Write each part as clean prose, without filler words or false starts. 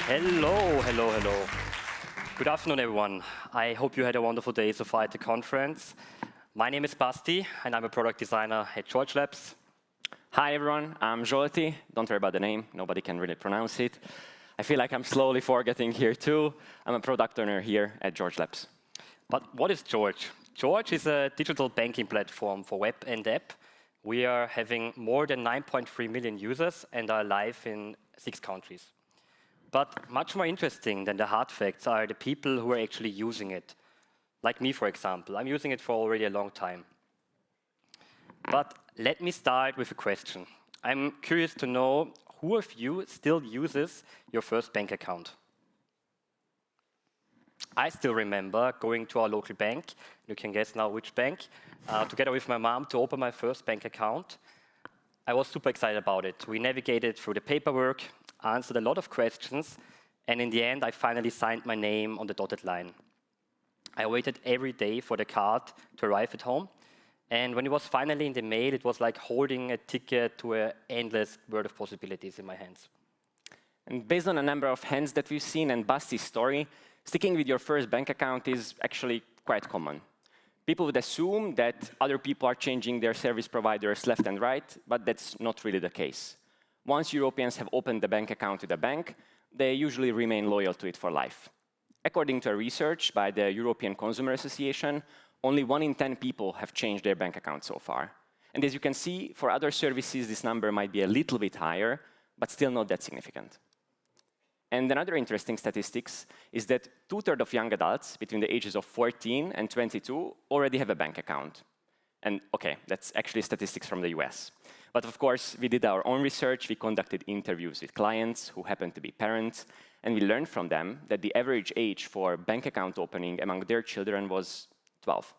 Hello, hello, hello. Good afternoon, everyone. I hope you had a wonderful day so far at the conference. My name is Basti, and I'm a product designer at George Labs. Hi, everyone. I'm Zsolt. Don't worry about the name. Nobody can really pronounce it. I feel like I'm slowly forgetting here, too. I'm a product owner here at George Labs. But what is George? George is a digital banking platform for web and app. We are having more than 9.3 million users and are live in 6 countries. But much more interesting than the hard facts are the people who are actually using it. Like me, for example. I'm using it for already a long time. But let me start with a question. I'm curious to know who of you still uses your first bank account? I still remember going to our local bank, you can guess now which bank, together with my mom to open my first bank account. I was super excited about it. We navigated through the paperwork, answered a lot of questions, and in the end, I finally signed my name on the dotted line. I waited every day for the card to arrive at home, and when it was finally in the mail, it was like holding a ticket to an endless world of possibilities in my hands. And based on a number of hands that we've seen and Basti's story, sticking with your first bank account is actually quite common. People would assume that other people are changing their service providers left and right, but that's not really the case. Once Europeans have opened a bank account with a bank, they usually remain loyal to it for life. According to a research by the European Consumer Association, only 1 in 10 people have changed their bank account so far. And as you can see, for other services, this number might be a little bit higher, but still not that significant. And another interesting statistics is that 2/3 of young adults between the ages of 14 and 22 already have a bank account. And OK, that's actually statistics from the US. But of course, we did our own research. We conducted interviews with clients who happened to be parents. And we learned from them that the average age for bank account opening among their children was 12.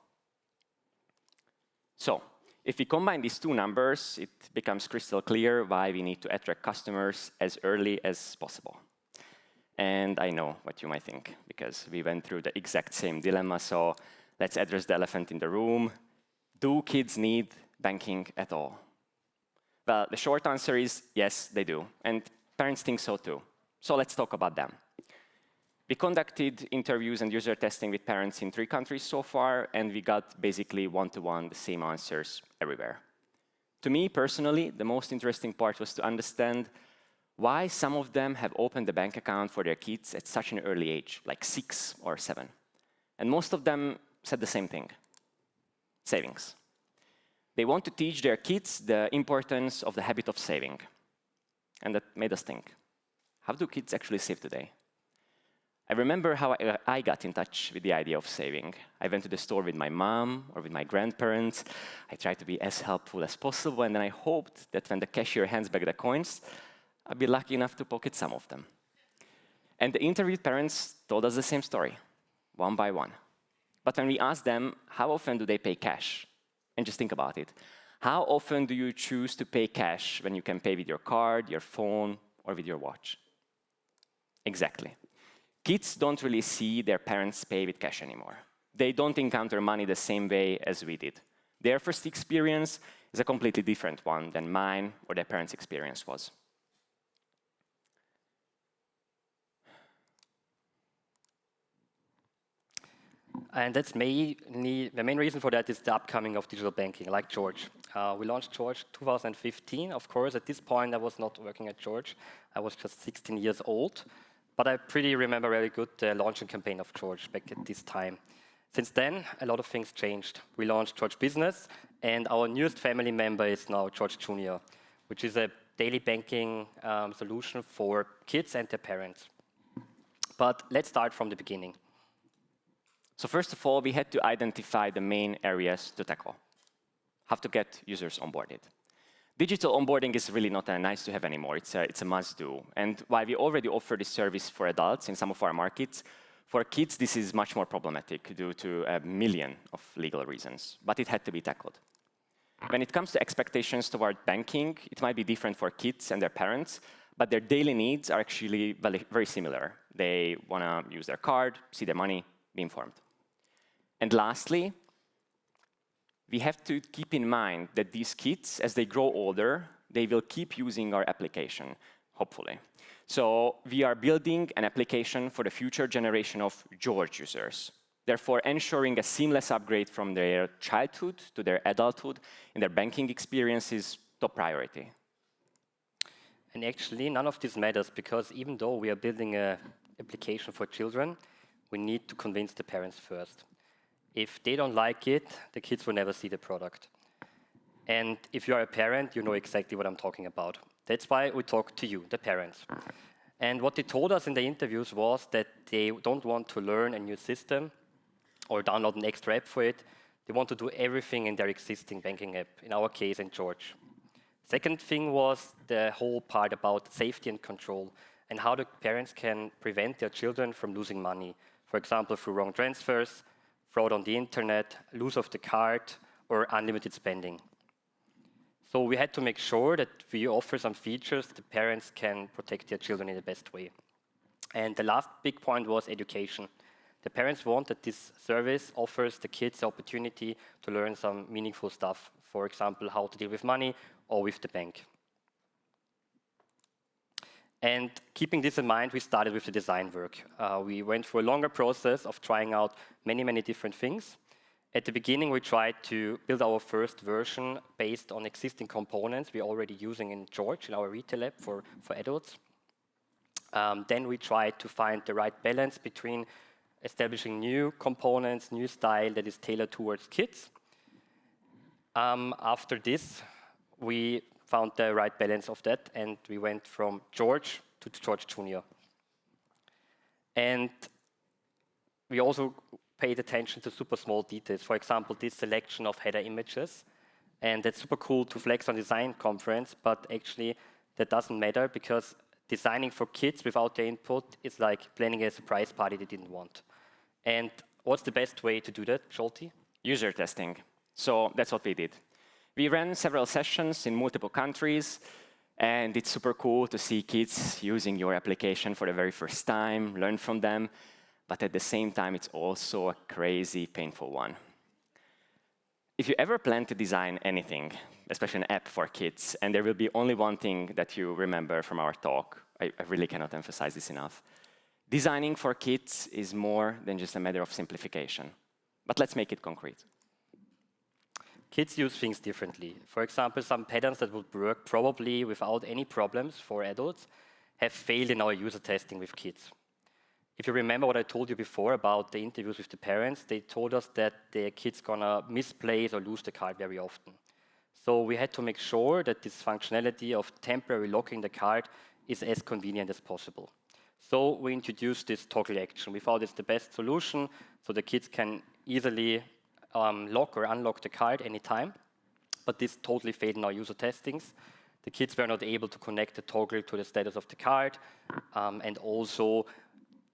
So if we combine these two numbers, it becomes crystal clear why we need to attract customers as early as possible. And I know what you might think, because we went through the exact same dilemma. So let's address the elephant in the room. Do kids need banking at all? Well, the short answer is yes, they do. And parents think so too. So let's talk about them. We conducted interviews and user testing with parents in 3 countries so far, and we got basically one-to-one the same answers everywhere. To me, personally, the most interesting part was to understand why some of them have opened a bank account for their kids at such an early age, like 6 or 7. And most of them said the same thing: savings. They want to teach their kids the importance of the habit of saving. And that made us think, how do kids actually save today? I remember how I got in touch with the idea of saving. I went to the store with my mom or with my grandparents. I tried to be as helpful as possible, and then I hoped that when the cashier hands back the coins, I'd be lucky enough to pocket some of them. And the interviewed parents told us the same story, one by one. But when we asked them, how often do they pay cash? And just think about it. How often do you choose to pay cash when you can pay with your card, your phone, or with your watch? Exactly. Kids don't really see their parents pay with cash anymore. They don't encounter money the same way as we did. Their first experience is a completely different one than mine or their parents' experience was. And that's mainly, the main reason for that is the upcoming of digital banking, like George. We launched George 2015. Of course, at this point, I was not working at George. I was just 16 years old. But I pretty remember very good the launching campaign of George back at this time. Since then, a lot of things changed. We launched George Business, and our newest family member is now George Junior, which is a daily banking solution for kids and their parents. But let's start from the beginning. So first of all, we had to identify the main areas to tackle. How to get users onboarded. Digital onboarding is really not a nice to have anymore. It's a must do. And while we already offer this service for adults in some of our markets, for kids, this is much more problematic due to a million of legal reasons. But it had to be tackled. When it comes to expectations toward banking, it might be different for kids and their parents, but their daily needs are actually very similar. They want to use their card, see their money, be informed. And lastly, we have to keep in mind that these kids, as they grow older, they will keep using our application, hopefully. So we are building an application for the future generation of George users, therefore ensuring a seamless upgrade from their childhood to their adulthood in their banking experience is top priority. And actually, none of this matters, because even though we are building an application for children, we need to convince the parents first. If they don't like it, the kids will never see the product. And if you are a parent, you know exactly what I'm talking about. That's why we talk to you, the parents. And what they told us in the interviews was that they don't want to learn a new system or download an extra app for it. They want to do everything in their existing banking app, in our case, in George. Second thing was the whole part about safety and control and how the parents can prevent their children from losing money. For example, through wrong transfers, fraud on the internet, lose of the card, or unlimited spending. So we had to make sure that we offer some features the parents can protect their children in the best way. And the last big point was education. The parents want that this service offers the kids the opportunity to learn some meaningful stuff. For example, how to deal with money or with the bank. And keeping this in mind, we started with the design work. We went through a longer process of trying out many, many different things. At the beginning, we tried to build our first version based on existing components we're already using in George, in our retail app for adults. Then we tried to find the right balance between establishing new components, new style that is tailored towards kids. After this, we found the right balance of that, and we went from George to George Junior. And we also paid attention to super small details. For example, this selection of header images. And that's super cool to flex on design conference, but actually that doesn't matter, because designing for kids without their input is like planning a surprise party they didn't want. And what's the best way to do that, Zsolti? User testing. So that's what we did. We ran several sessions in multiple countries, and it's super cool to see kids using your application for the very first time, learn from them. But at the same time, it's also a crazy, painful one. If you ever plan to design anything, especially an app for kids, and there will be only one thing that you remember from our talk, I really cannot emphasize this enough. Designing for kids is more than just a matter of simplification. But let's make it concrete. Kids use things differently. For example, some patterns that would work probably without any problems for adults have failed in our user testing with kids. If you remember what I told you before about the interviews with the parents, they told us that their kids gonna misplace or lose the card very often. So we had to make sure that this functionality of temporary locking the card is as convenient as possible. So we introduced this toggle action. We thought it's the best solution, so the kids can easily lock or unlock the card anytime. But this totally failed in our user testings. The kids were not able to connect the toggle to the status of the card, and also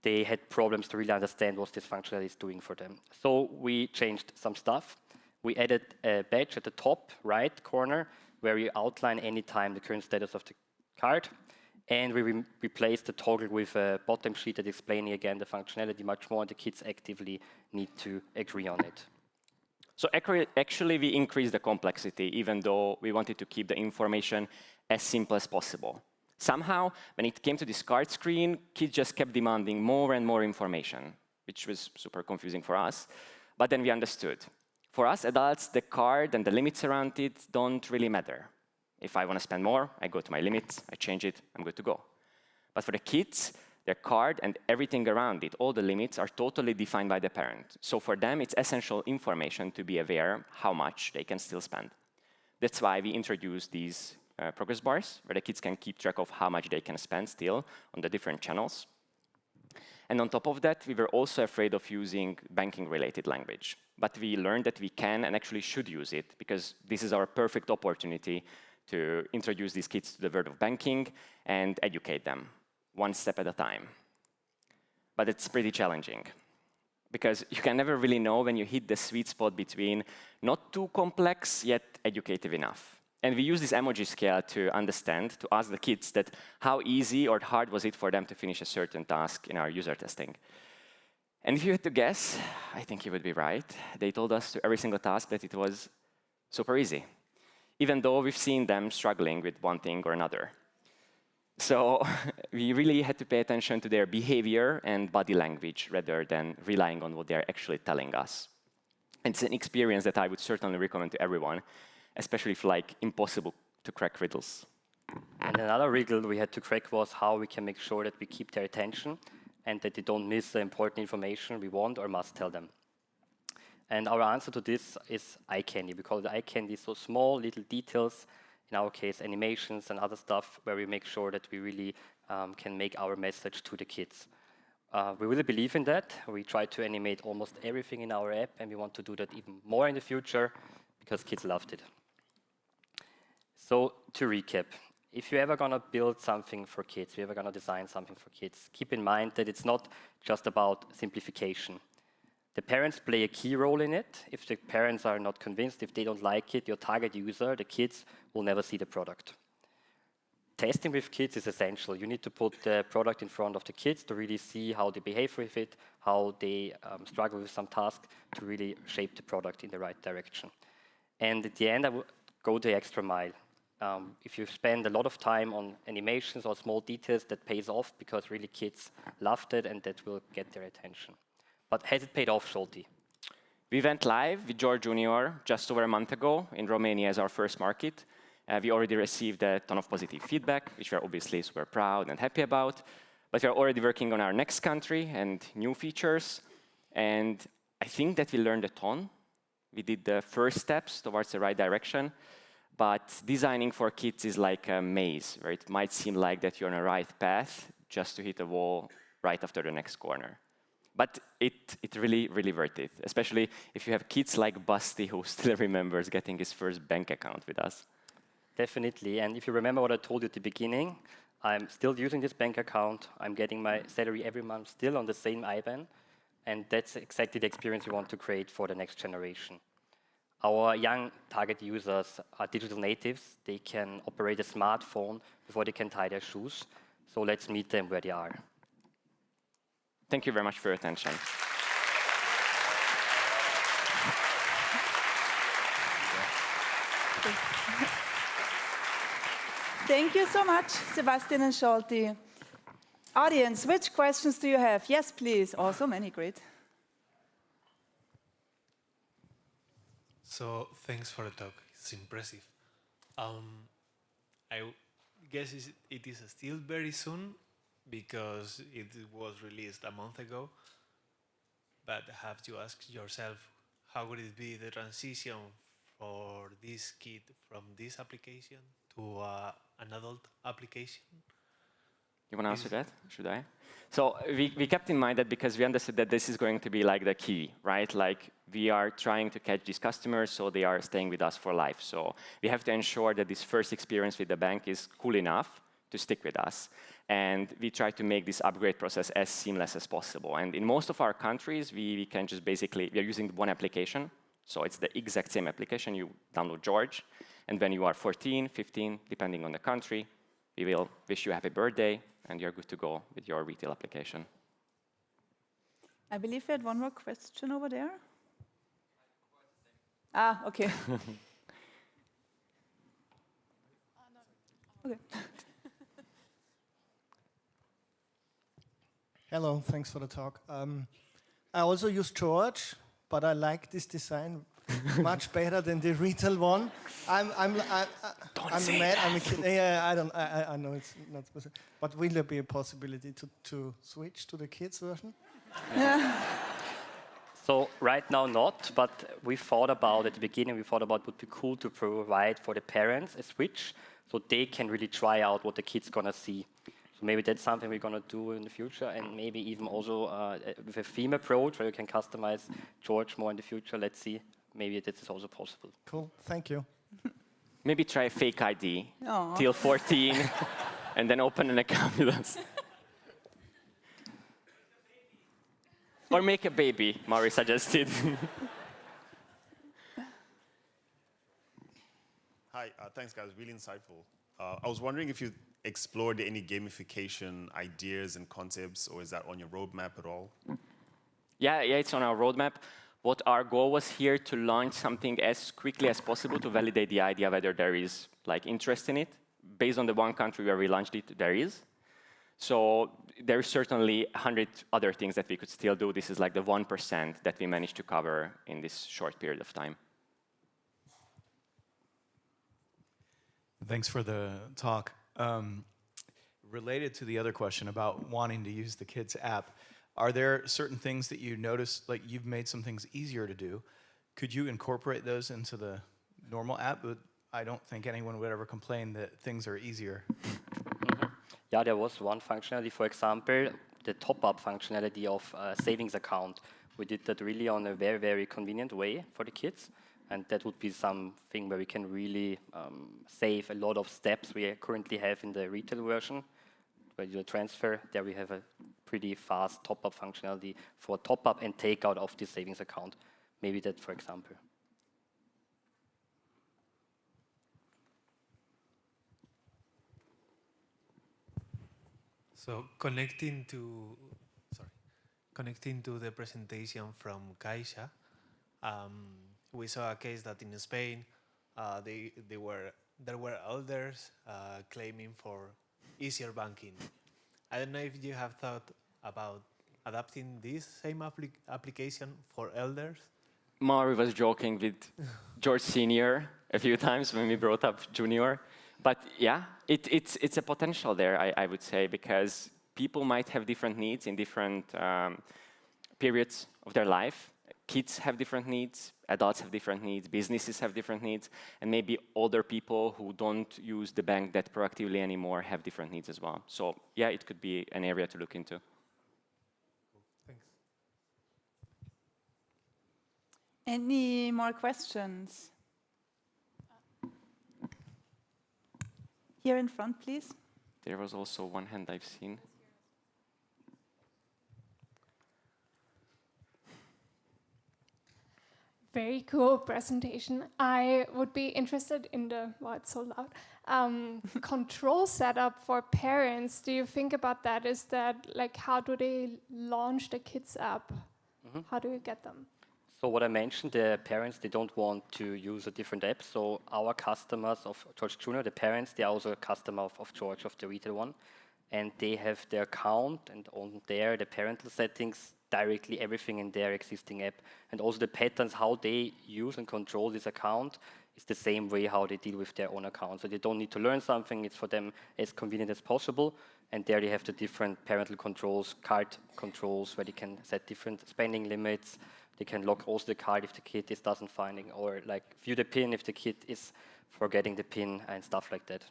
they had problems to really understand what this functionality is doing for them. So we changed some stuff. We added a badge at the top right corner where you outline anytime the current status of the card. And we replaced the toggle with a bottom sheet that explaining again the functionality much more, and the kids actively need to agree on it. So actually, we increased the complexity, even though we wanted to keep the information as simple as possible. Somehow, when it came to this card screen, kids just kept demanding more and more information, which was super confusing for us. But then we understood. For us adults, the card and the limits around it don't really matter. If I want to spend more, I go to my limits, I change it, I'm good to go. But for the kids, their card and everything around it, all the limits are totally defined by the parent. So for them, it's essential information to be aware how much they can still spend. That's why we introduced these progress bars, where the kids can keep track of how much they can spend still on the different channels. And on top of that, we were also afraid of using banking-related language. But we learned that we can and actually should use it, because this is our perfect opportunity to introduce these kids to the world of banking and educate them, one step at a time. But it's pretty challenging, because you can never really know when you hit the sweet spot between not too complex, yet educative enough. And we use this emoji scale to understand, to ask the kids that how easy or hard was it for them to finish a certain task in our user testing. And if you had to guess, I think you would be right. They told us to every single task that it was super easy, even though we've seen them struggling with one thing or another. So we really had to pay attention to their behavior and body language rather than relying on what they're actually telling us. It's an experience that I would certainly recommend to everyone, especially if like impossible to crack riddles. And another riddle we had to crack was how we can make sure that we keep their attention and that they don't miss the important information we want or must tell them. And our answer to this is eye candy. We call it eye candy, so small little details, in our case animations and other stuff, where we make sure that we really can make our message to the kids. We really believe in that. We try to animate almost everything in our app, and we want to do that even more in the future because kids loved it. So to recap, if you're ever going to build something for kids, if you're ever going to design something for kids, keep in mind that it's not just about simplification. The parents play a key role in it. If the parents are not convinced, if they don't like it, your target user, the kids, will never see the product. Testing with kids is essential. You need to put the product in front of the kids to really see how they behave with it, how they struggle with some task, to really shape the product in the right direction. And at the end, I would go the extra mile. If you spend a lot of time on animations or small details, that pays off because really kids loved it and that will get their attention. But has it paid off, Zsolti? We went live with George Junior just over a month ago in Romania as our first market. We already received a ton of positive feedback, which we're obviously super proud and happy about. But we're already working on our next country and new features. And I think that we learned a ton. We did the first steps towards the right direction. But designing for kids is like a maze, where it might seem like that you're on a right path just to hit a wall right after the next corner. But it's really, really worth it, especially if you have kids like Basti, who still remembers getting his first bank account with us. Definitely. And if you remember what I told you at the beginning, I'm still using this bank account. I'm getting my salary every month still on the same IBAN. And that's exactly the experience we want to create for the next generation. Our young target users are digital natives. They can operate a smartphone before they can tie their shoes. So let's meet them where they are. Thank you very much for your attention. Thank you so much, Sebastian and Zsolti. Audience, which questions do you have? Yes, please. Oh, so many, great. So, thanks for the talk. It's impressive. I guess it is still very soon because it was released a month ago. But have you asked yourself, how would it be the transition for this kid from this application to an adult application? You want to answer that? Should I? So we kept in mind that because we understood that this is going to be like the key, right? Like we are trying to catch these customers so they are staying with us for life. So we have to ensure that this first experience with the bank is cool enough to stick with us. And we try to make this upgrade process as seamless as possible. And in most of our countries, we can just basically, we are using one application. So it's the exact same application. You download George. And when you are 14, 15, depending on the country, we will wish you a happy birthday, and you're good to go with your retail application. I believe we had one more question over there. Ah, okay. Okay. Hello, thanks for the talk. I also use George, but I like this design much better than the retail one. I'm mad. I'm a kid. Yeah, I know it's not possible. But will there be a possibility to switch to the kids version? Yeah. So right now not, but we thought about, at the beginning, we thought about it would be cool to provide for the parents a switch so they can really try out what the kid's gonna see. So maybe that's something we're gonna do in the future, and maybe even also with a theme approach where you can customize George more in the future. Let's see, maybe this is also possible. Cool, thank you. Maybe try fake ID Aww. till 14, and then open an account with us. Or make a baby, Mari suggested. Hi, thanks guys, really insightful. I was wondering if you explored any gamification ideas and concepts, or is that on your roadmap at all? Yeah, it's on our roadmap. What our goal was here to launch something as quickly as possible to validate the idea whether there is like interest in it, based on the one country where we launched it, there is. So there is certainly 100 other things that we could still do. This is like the 1% that we managed to cover in this short period of time. Thanks for the talk. Related to the other question about wanting to use the kids app, are there certain things that you notice, like you've made some things easier to do? Could you incorporate those into the normal app? But I don't think anyone would ever complain that things are easier. Yeah, there was one functionality, for example, the top-up functionality of a savings account. We did that really on a very, very convenient way for the kids. And that would be something where we can really save a lot of steps we currently have in the retail version. Where you transfer, there we have a pretty fast top-up functionality for top-up and take-out of the savings account. Maybe that, for example. So connecting to the presentation from Caixa, we saw a case that in Spain there were elders claiming for easier banking. I don't know if you have thought about adapting this same application for elders. Mari was joking with George Senior a few times when we brought up Junior. But yeah, it's a potential there, I would say, because people might have different needs in different periods of their life. Kids have different needs, adults have different needs, businesses have different needs, and maybe older people who don't use the bank that proactively anymore have different needs as well. So yeah, it could be an area to look into. Thanks. Any more questions? Here in front, please. There was also one hand I've seen. Very cool presentation. I would be interested in the, well, it's so loud, control setup for parents. Do you think about that? Is that like, how do they launch the kids app? How do you get them? So what I mentioned, the parents, they don't want to use a different app. So our customers of George Junior, the parents, they are also a customer of George, of the retail one. And they have their account, and on there, the parental settings, directly everything in their existing app. And also the patterns, how they use and control this account is the same way how they deal with their own account. So they don't need to learn something. It's for them as convenient as possible. And there they have the different parental controls, card controls, where they can set different spending limits. They can lock also the card if the kid is doesn't finding, or like view the PIN if the kid is forgetting the PIN and stuff like that.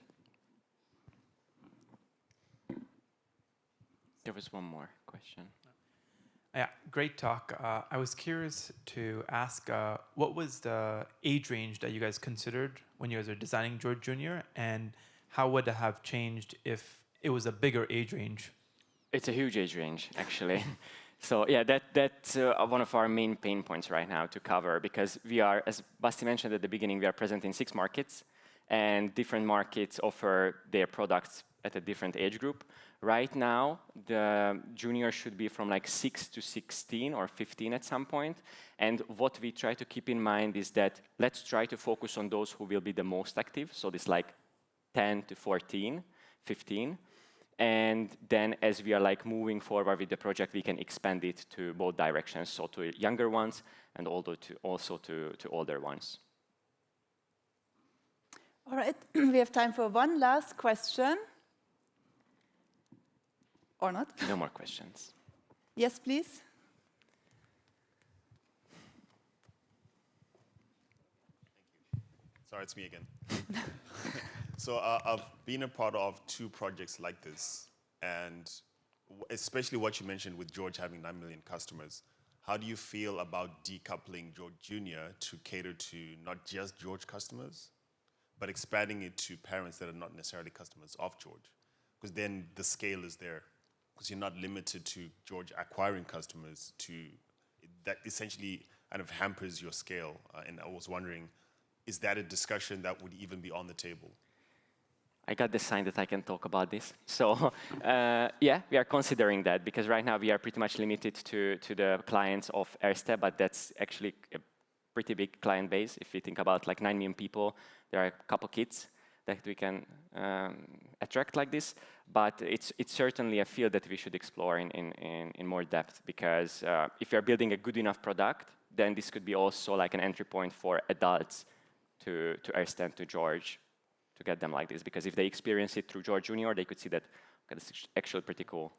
There was one more question. Yeah, great talk. I was curious to ask, what was the age range that you guys considered when you guys were designing George Junior, and how would it have changed if it was a bigger age range? It's a huge age range, actually. So yeah, that's one of our main pain points right now to cover, because we are, as Basti mentioned at the beginning, we are present in 6 markets, and different markets offer their products at a different age group. Right now, the junior should be from like 6 to 16 or 15 at some point. And what we try to keep in mind is that let's try to focus on those who will be the most active. So this like 10 to 14, 15. And then as we are like moving forward with the project, we can expand it to both directions. So to younger ones and also to older ones. All right, we have time for one last question. Or not? No more questions. Yes, please. Sorry, it's me again. So I've been a part of 2 projects like this, and especially what you mentioned with George having 9 million customers. How do you feel about decoupling George Junior to cater to not just George customers, but expanding it to parents that are not necessarily customers of George? Because then the scale is there. Because you're not limited to George acquiring customers, that essentially kind of hampers your scale. And I was wondering, is that a discussion that would even be on the table? I got the sign that I can talk about this. So yeah, we are considering that, because right now we are pretty much limited to the clients of Erste, but that's actually a pretty big client base. If you think about like 9 million people, there are a couple kids. that we can attract like this. But it's certainly a field that we should explore in more depth, because if you're building a good enough product, then this could be also like an entry point for adults to extend to George, to get them like this. Because if they experience it through George Junior, they could see that, okay, this is actually pretty cool.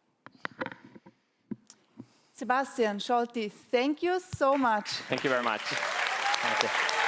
Sebastian, Zsolt, thank you so much. Thank you very much. Thank you.